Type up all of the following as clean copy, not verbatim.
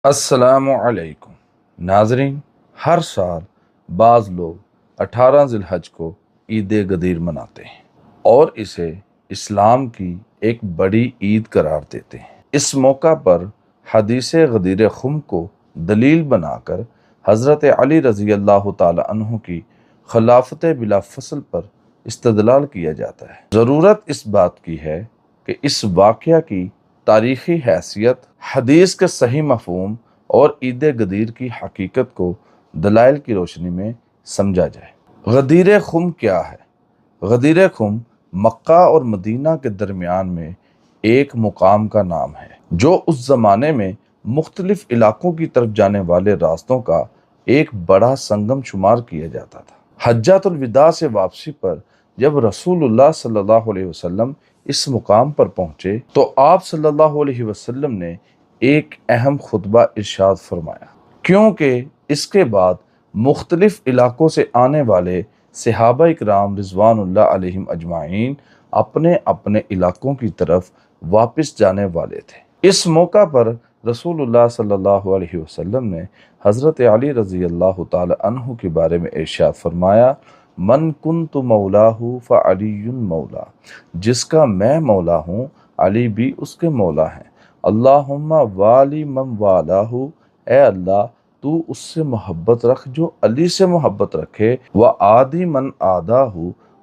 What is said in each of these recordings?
السلام علیکم ناظرین، ہر سال بعض لوگ 18 ذی الحج کو عید غدیر مناتے ہیں اور اسے اسلام کی ایک بڑی عید قرار دیتے ہیں۔ اس موقع پر حدیث غدیر خم کو دلیل بنا کر حضرت علی رضی اللہ تعالی عنہ کی خلافت بلا فصل پر استدلال کیا جاتا ہے۔ ضرورت اس بات کی ہے کہ اس واقعہ کی تاریخی حیثیت، حدیث کے صحیح مفہوم اور عید غدیر کی حقیقت کو دلائل کی روشنی میں سمجھا جائے۔ غدیر خم کیا ہے؟ غدیر خم مکہ اور مدینہ کے درمیان میں ایک مقام کا نام ہے جو اس زمانے میں مختلف علاقوں کی طرف جانے والے راستوں کا ایک بڑا سنگم شمار کیا جاتا تھا۔ حجۃ الوداع سے واپسی پر جب رسول اللہ صلی اللہ علیہ وسلم اس مقام پر پہنچے تو آپ صلی اللہ علیہ وسلم نے ایک اہم خطبہ ارشاد فرمایا، کیونکہ اس کے بعد مختلف علاقوں سے آنے والے صحابہ اکرام رضوان اللہ علیہم اجمعین اپنے اپنے علاقوں کی طرف واپس جانے والے تھے۔ اس موقع پر رسول اللہ صلی اللہ علیہ وسلم نے حضرت علی رضی اللہ تعالی عنہ کے بارے میں ارشاد فرمایا، من کنت مولاہ فعلی مولا، جس کا میں مولا ہوں علی بھی اس کے مولا ہیں۔ اللہم والی من والاہ، اے اللہ تو اس سے محبت رکھ جو علی سے محبت رکھے، وعادی من عاداہ،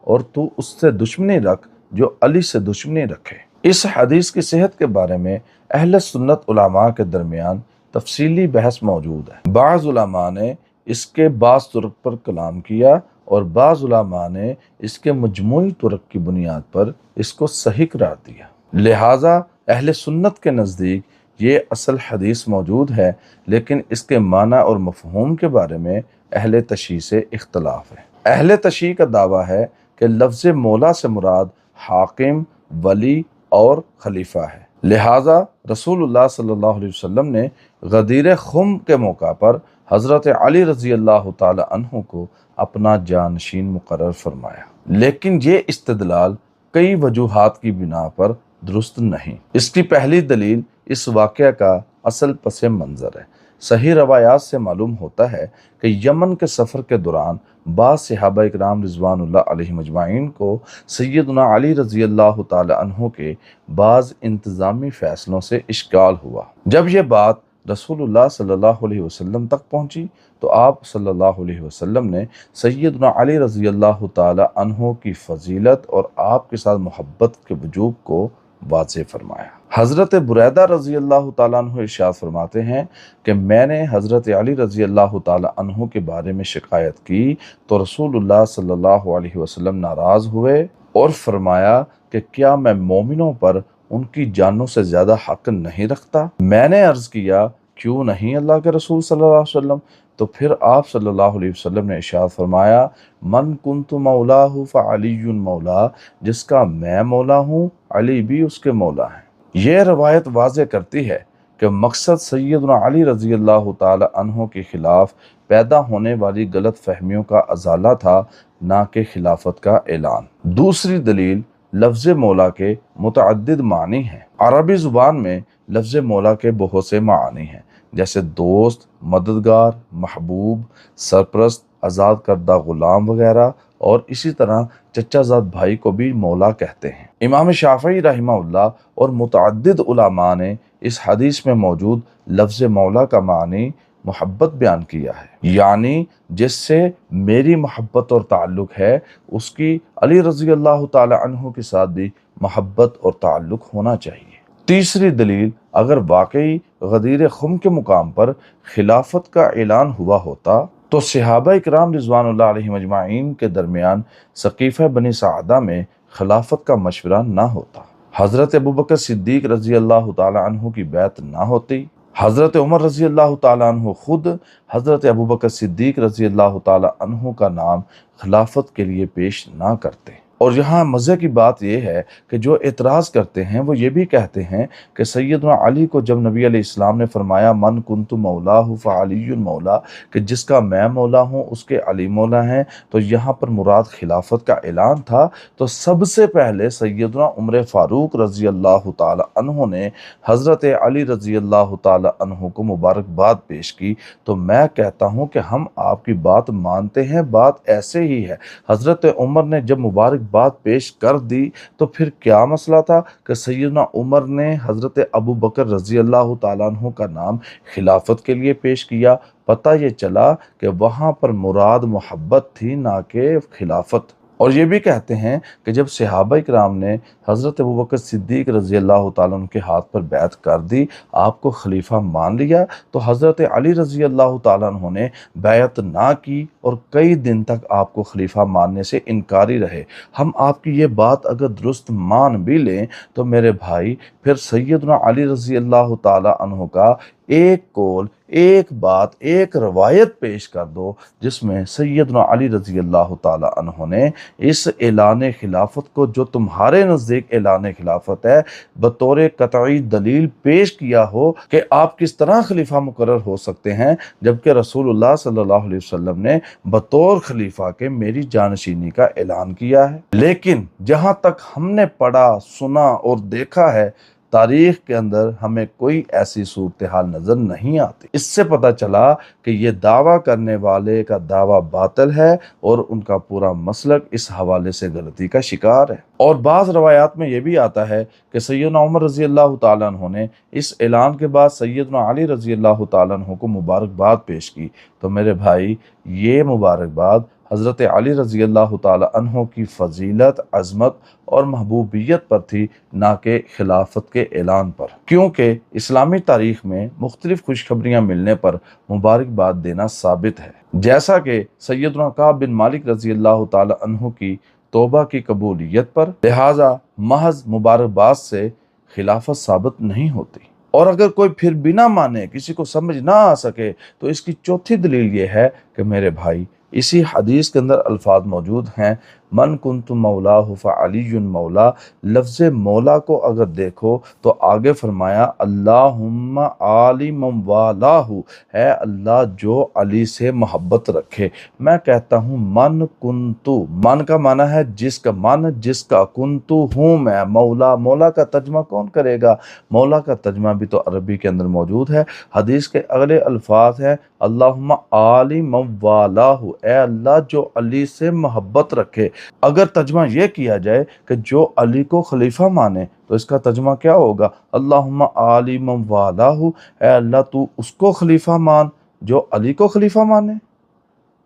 اور تو اس سے دشمنی رکھ جو علی سے دشمنی رکھے۔ اس حدیث کی صحت کے بارے میں اہل سنت علماء کے درمیان تفصیلی بحث موجود ہے۔ بعض علماء نے اس کے بعض طرق پر کلام کیا اور بعض علماء نے اس کے مجموعی طرق کی بنیاد پر اس کو صحیح قرار دیا۔ لہٰذا اہل سنت کے نزدیک یہ اصل حدیث موجود ہے، لیکن اس کے معنی اور مفہوم کے بارے میں اہل تشیع سے اختلاف ہے۔ اہل تشیع کا دعویٰ ہے کہ لفظ مولا سے مراد حاکم، ولی اور خلیفہ ہے۔ لہٰذا رسول اللہ صلی اللہ علیہ وسلم نے غدیر خم کے موقع پر حضرت علی رضی اللہ تعالی عنہ کو اپنا جانشین مقرر فرمایا، لیکن یہ استدلال کئی وجوہات کی بنا پر درست نہیں۔ اس کی پہلی دلیل اس واقعہ کا اصل پس منظر ہے۔ صحیح روایات سے معلوم ہوتا ہے کہ یمن کے سفر کے دوران بعض صحابہ اکرام رضوان اللہ علیہم اجمعین کو سیدنا علی رضی اللہ تعالی عنہ کے بعض انتظامی فیصلوں سے اشکال ہوا۔ جب یہ بات رسول اللہ صلی اللہ علیہ وسلم تک پہنچی تو آپ صلی اللہ علیہ وسلم نے سیدنا علی رضی اللہ تعالی عنہ کی فضیلت اور آپ کے ساتھ محبت کے وجوب کو واضح فرمایا۔ حضرت بریدہ رضی اللہ تعالیٰ عنہ ارشاد فرماتے ہیں کہ میں نے حضرت علی رضی اللہ تعالیٰ عنہ کے بارے میں شکایت کی تو رسول اللہ صلی اللہ علیہ وسلم ناراض ہوئے اور فرمایا کہ کیا میں مومنوں پر ان کی جانوں سے زیادہ حق نہیں رکھتا؟ میں نے عرض کیا کیوں نہیں اللہ کے رسول صلی اللہ علیہ وسلم؟ تو پھر آپ صلی اللہ علیہ وسلم نے ارشاد فرمایا، من کنت مولاہ فعلی مولا، جس کا میں مولا ہوں علی بھی اس کے مولا ہیں۔ یہ روایت واضح کرتی ہے کہ مقصد سیدنا علی رضی اللہ تعالی عنہ کے خلاف پیدا ہونے والی غلط فہمیوں کا ازالہ تھا، نہ کہ خلافت کا اعلان۔ دوسری دلیل لفظ مولا کے متعدد معنی ہیں۔ عربی زبان میں لفظ مولا کے بہت سے معانی ہیں، جیسے دوست، مددگار، محبوب، سرپرست، آزاد کردہ غلام وغیرہ، اور اسی طرح چچا زاد بھائی کو بھی مولا کہتے ہیں۔ امام شافعی رحمہ اللہ اور متعدد علماء نے اس حدیث میں موجود لفظ مولا کا معنی محبت بیان کیا ہے، یعنی جس سے میری محبت اور تعلق ہے اس کی علی رضی اللہ تعالی عنہ کے ساتھ بھی محبت اور تعلق ہونا چاہیے۔ تیسری دلیل، اگر واقعی غدیر خم کے مقام پر خلافت کا اعلان ہوا ہوتا تو صحابہ اکرام رضوان اللہ علیہم اجمعین کے درمیان سقیفہ بنی ساعدہ میں خلافت کا مشورہ نہ ہوتا، حضرت ابوبکر صدیق رضی اللہ تعالی عنہ کی بیعت نہ ہوتی، حضرت عمر رضی اللہ تعالی عنہ خود حضرت ابوبکر صدیق رضی اللہ تعالی عنہ کا نام خلافت کے لیے پیش نہ کرتے۔ اور यहाँ मज़े की बात ये है कि जो एतराज़ करते हैं वो ये भी कहते हैं कि सैयदना अली को जब नबी अलैहिस्सलाम ने फरमाया मन कुन्तु मौलाहु फ़अलियुन मौला, कि जिसका मैं मौला हूँ उसके अली मौला हैं, तो यहाँ पर मुराद खिलाफत का ऐलान था। तो सबसे पहले सैयदना उमर फ़ारूक रज़ी अल्लाह ताला अन्हु ने हज़रत अली रज़ी अल्लाह ताला अन्हु को मुबारकबाद पेश की। तो मैं कहता हूँ कि हम आपकी बात मानते हैं, बात ऐसे ही है। हज़रत उमर ने जब मुबारकबाद पेश कर दी तो फिर क्या मसला था कि सैयदना उमर ने हज़रत अबू बकर रज़ी अल्लाह ताला अन्हु का नाम खिलाफत के लिए पेश किया। पता ये चला कि वहाँ पर मुराद मोहब्बत थी, ना कि खिलाफत। और ये भी कहते हैं कि जब सहाबा इकराम ने हज़रत अबू बकर सिद्दीक़ रज़ी अल्लाह ताला अन्हु के हाथ पर बैत कर दी, आपको खलीफा मान लिया, तो हज़रत अली रज़ी अल्लाह ताला अन्हु ने बैत ना की और कई दिन तक आपको खलीफा मानने से इनकारी रहे। हम आपकी ये बात अगर दुरुस्त मान भी लें तो मेरे भाई फिर सैयदना अली रज़ी अल्लाह ताला अन्हु का एक कौल, एक बात, एक रवायत पेश कर दो जिसमें सैयदना अली रज़ी अल्लाह ताला अन्हु ने इस ऐलान खिलाफत को, जो तुम्हारे नज़दीक ऐलान खिलाफत है, बतौर कतई दलील पेश किया हो कि आप किस तरह खलीफा मुकर्रर हो सकते हैं, जबकि रसूलुल्लाह सल्लल्लाहु अलैहि वसल्लम ने बतौर खलीफा के मेरी जानशीनी का ऐलान किया है। लेकिन जहाँ तक हमने पढ़ा, सुना और देखा है, तारीख के अंदर हमें कोई ऐसी सूरत हाल नज़र नहीं आती। इससे पता चला कि ये दावा करने वाले का दावा बातिल है और उनका पूरा मसलक इस हवाले से गलती का शिकार है। और बाज़ रवायात में ये भी आता है कि सैयदना उमर रज़ी अल्लाह ताला अन्हु ने इस ऐलान के बाद सैयदना अली रज़ी अल्लाह ताला अन्हु को मुबारकबाद पेश की। तो मेरे भाई ये मुबारकबाद हज़रत अली रज़ी अल्लाह ताला अन्हु की फ़जीलत, अज़मत और महबूबियत पर थी, ना कि खिलाफत के ऐलान पर। क्योंकि इस्लामी तारीख़ में मुख्तलिफ़ खुशखबरियाँ मिलने पर मुबारकबाद देना साबित है, जैसा कि सैयदना काब बिन मालिक रज़ी अल्लाह ताला अन्हु की तौबा की कबूलियत पर। लिहाजा महज मुबारकबाद से खिलाफत साबित नहीं होती। और अगर कोई फिर भी ना माने, किसी को समझ ना आ सके, तो इसकी चौथी दलील ये है कि मेरे भाई इसी हदीस के अंदर अल्फाज मौजूद हैं, मन कुन्तु मौलाहु फ़अलियुन मौला। लफ्ज़ मौला को अगर देखो तो आगे फरमाया अल्लाहुम्मा आली मन वालाहु, है अल्लाह जो अली से मोहब्बत रखे। मैं कहता हूँ मन कुन्तु, मन का माना है जिसका, मन जिसका, कुन्तु हूँ मैं, मौला, मौला का तर्जमा कौन करेगा? मौला का तर्जमा भी तो अरबी के अंदर मौजूद है। हदीस के अगले अल्फाज हैं अल्लाहुम्मा आली मन वालाहु, ए अल्लाह जो अली से मोहब्बत रखे। अगर तर्जमा ये किया जाए कि जो अली को खलीफा माने, तो इसका तर्जमा क्या होगा? अल्लाहुम्मा आली मन वालाहु, ए अल्लाह तू उसको खलीफा मान जो अली को खलीफा माने।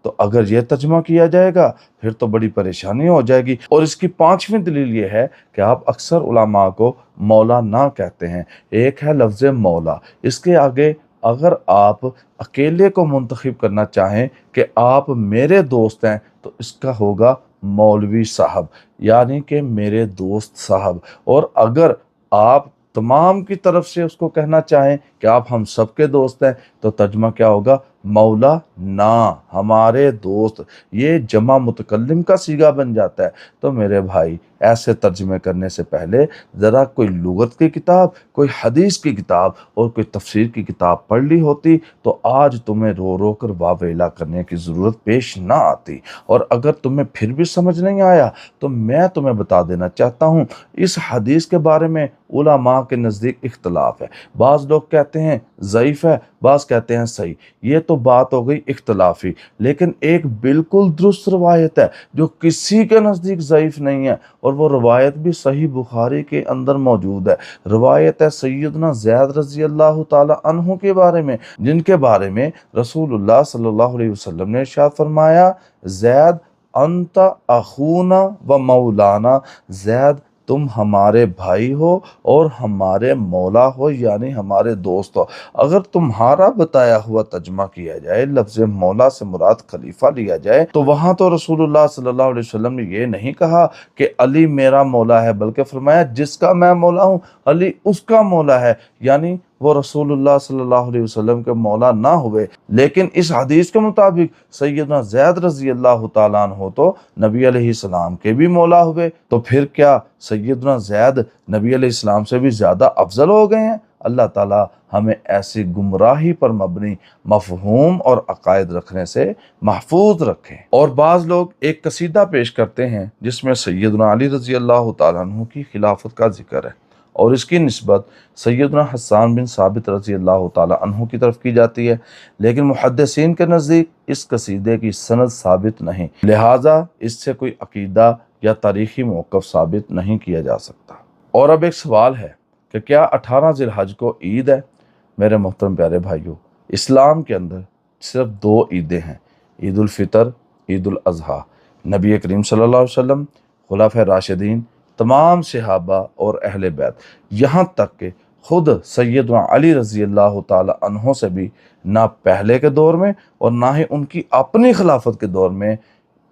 तो अगर यह तर्जमा किया जाएगा फिर तो बड़ी परेशानी हो जाएगी। और इसकी पांचवीं दलील ये है कि आप अक्सर उलमा को मौला ना कहते हैं। एक है लफ्ज़ मौला, इसके आगे अगर आप अकेले को मुंतखब करना चाहें कि आप मेरे दोस्त हैं, तो इसका होगा मौलवी साहब, यानी कि मेरे दोस्त साहब। और अगर आप तमाम की तरफ से उसको कहना चाहें कि आप हम सबके दोस्त हैं, तो तर्जमा क्या होगा? मौला ना, हमारे दोस्त। ये जमा मुतकल्लिम का सीगा बन जाता है। तो मेरे भाई ऐसे तर्जमे करने से पहले ज़रा कोई लुगत की किताब, कोई हदीस की किताब और कोई तफसीर की किताब पढ़ ली होती, तो आज तुम्हें रो रो कर वावेला करने की ज़रूरत पेश ना आती। और अगर तुम्हें फिर भी समझ नहीं आया तो मैं तुम्हें बता देना चाहता हूँ, इस हदीस के बारे में उलमा के नज़दीक इख्तलाफ है। बाज़ लोग कहते हैं ज़ईफ़ है, बाज़ कहते हैं सही। ये तो बात हो गई इख्तलाफी। लेकिन एक बिल्कुल दुरुस्त रवायत है जो किसी के नज़दीक ज़ईफ़ नहीं है, और वो रवायत भी सही बुखारी के अंदर मौजूद है। रवायत है सैयदना ज़ैद रज़ी अल्लाह ताला अन्हु के बारे में, जिनके बारे में रसूलुल्लाह सल्लल्लाहु अलैहि वसल्लम ने इरशाद फरमाया, ज़ैद अंता अखूना व मौलाना, ज़ैद तुम हमारे भाई हो और हमारे मौला हो, यानी हमारे दोस्त हो। अगर तुम्हारा बताया हुआ तर्जुमा किया जाए, लफ्ज़ मौला से मुराद खलीफा लिया जाए, तो वहाँ तो रसूलुल्लाह सल्लल्लाहु अलैहि वसल्लम ने ये नहीं कहा कि अली मेरा मौला है, बल्कि फरमाया जिसका मैं मौला हूँ अली उसका मौला है। यानी وہ रसूलुल्लाह सल्लल्लाहु अलैहि वसल्लम के मौला ना हुए, लेकिन इस हदीस के मुताबिक सैयदना ज़ैद रज़ी अल्लाह ताला अन्हु तो नबी अलैहिस्सलाम के भी मौला हुए, तो फिर क्या सैयदना ज़ैद नबी अलैहिस्सलाम से भी ज़्यादा अफजल हो गए हैं? अल्लाह ताला हमें ऐसी गुमराही पर मबनी मफहूम और अकायद रखने से महफूज रखें। और बाज़ लोग एक कसीदा पेश करते हैं जिसमें सैयदना अली रज़ी अल्लाह ताला अन्हु की खिलाफत का जिक्र है और इसकी निस्बत सैयदना हस्सान बिन साबित रज़ी अल्लाह ताला अन्हु की तरफ की जाती है, लेकिन मुहद्दिसीन के नज़दीक इस कसीदे की सनद साबित नहीं, लिहाजा इससे कोई अकीदा या तारीख़ी मौक़िफ़ साबित नहीं किया जा सकता। और अब एक सवाल है कि क्या 18 ज़िलहज को ईद है? मेरे मोहतरम प्यारे भाइयों, इस्लाम के अंदर सिर्फ 2 ईदें हैं, ईद उल फ़ितर, ईद उल अज़हा। नबी करीम सल्लल्लाहु अलैहि वसल्लम, खुलाफ़ाए राशिदीन, तमाम सहाबा और अहले बैत, यहाँ तक कि खुद सैयदना अली रज़ी अल्लाह ताला अन्हो से भी ना पहले के दौर में और ना ही उनकी अपनी खिलाफत के दौर में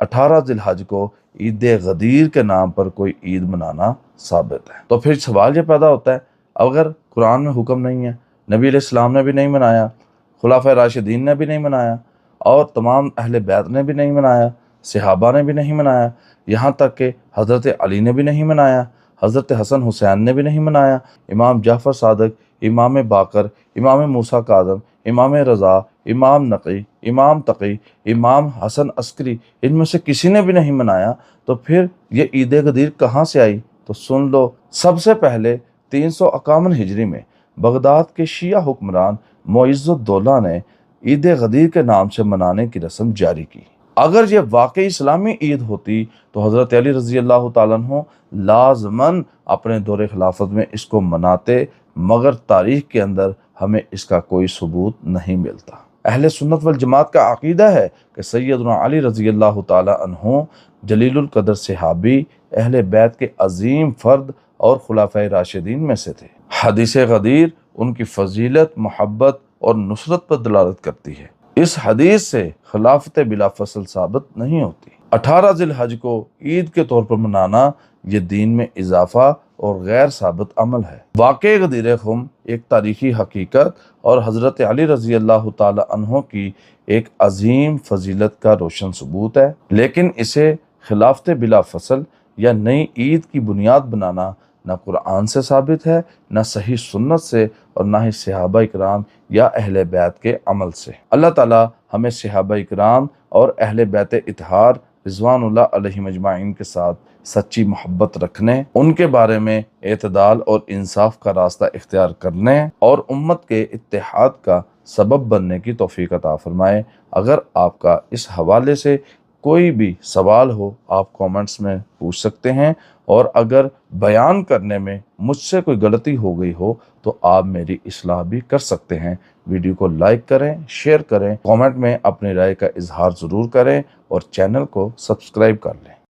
18 ज़िलहज को ईद गदीर के नाम पर कोई ईद मनाना साबित है। तो फिर सवाल ये पैदा होता है, अगर कुरान में हुक्म नहीं है, नबी अलैहिस्सलाम ने भी नहीं मनाया, खुलाफ़ाए राशिदीन ने भी नहीं मनाया और तमाम अहले बैत ने भी नहीं मनाया, सहाबा ने भी नहीं मनाया, यहाँ तक कि हज़रत अली ने भी नहीं मनाया, हज़रत हसन हुसैन ने भी नहीं मनाया, इमाम जाफ़र सादिक, इमाम बाकर, इमाम मूसा काज़म, इमाम रज़ा, इमाम नक़ी, इमाम तक़ी, इमाम हसन अस्करी, इनमें से किसी ने भी नहीं मनाया, तो फिर ये ईद गदीर कहाँ से आई? तो सुन लो, सबसे पहले 351 हिजरी में बगदाद के शिया हुक्मरान मुइज़्ज़ुद्दौला ने ईद गदीर के नाम से मनाने की रस्म जारी की। अगर ये वाकई इस्लामी ईद होती तो हज़रत अली रज़ी अल्लाह ताला अन्हु लाज़मन अपने दौरे खिलाफत में इसको मनाते, मगर तारीख़ के अंदर हमें इसका कोई सबूत नहीं मिलता। अहले सुन्नत वल जमात का अक़ीदा है कि सैयदना अली रज़ी अल्लाह ताला अन्हु जलीलुल कदर सहाबी, अहले बैत के अजीम फ़र्द और खुलाफ़ाए राशिदीन में से थे। हदीस गदीर उनकी फ़जीलत, मोहब्बत और नुसरत पर दलालत करती है। इस हदीस से खिलाफत बिला फसल साबित नहीं होती। 18 ज़िलहज को ईद के तौर पर मनाना ये दीन में इजाफा और गैर साबित अमल है। वाक़े गदीर खुम एक तारीख़ी हकीकत और हज़रत अली रज़ी अल्लाह ताला अन्हो की एक अजीम फजीलत का रोशन सबूत है, लेकिन इसे खिलाफत बिला फसल या नई ईद की बुनियाद बनाना न कुरान से साबित है, न सही सुन्नत से और न ही सहाबा इकराम या अहले बैत के अमल से। अल्लाह ताला हमें सहाबा इकराम और अहले बैत इत्हार रिज़वानुल्लाह अलैहिम अजमाइन के साथ सच्ची मोहब्बत रखने, उनके बारे में एतदाल और इंसाफ का रास्ता इख्तियार करने और उम्मत के इत्तेहाद का सबब बनने की तौफीक अता फरमाए। अगर आपका इस हवाले से कोई भी सवाल हो, आप कमेंट्स में पूछ सकते हैं, और अगर बयान करने में मुझसे कोई गलती हो गई हो तो आप मेरी इस्लाह भी कर सकते हैं। वीडियो को लाइक करें, शेयर करें, कमेंट में अपनी राय का इजहार ज़रूर करें और चैनल को सब्सक्राइब कर लें।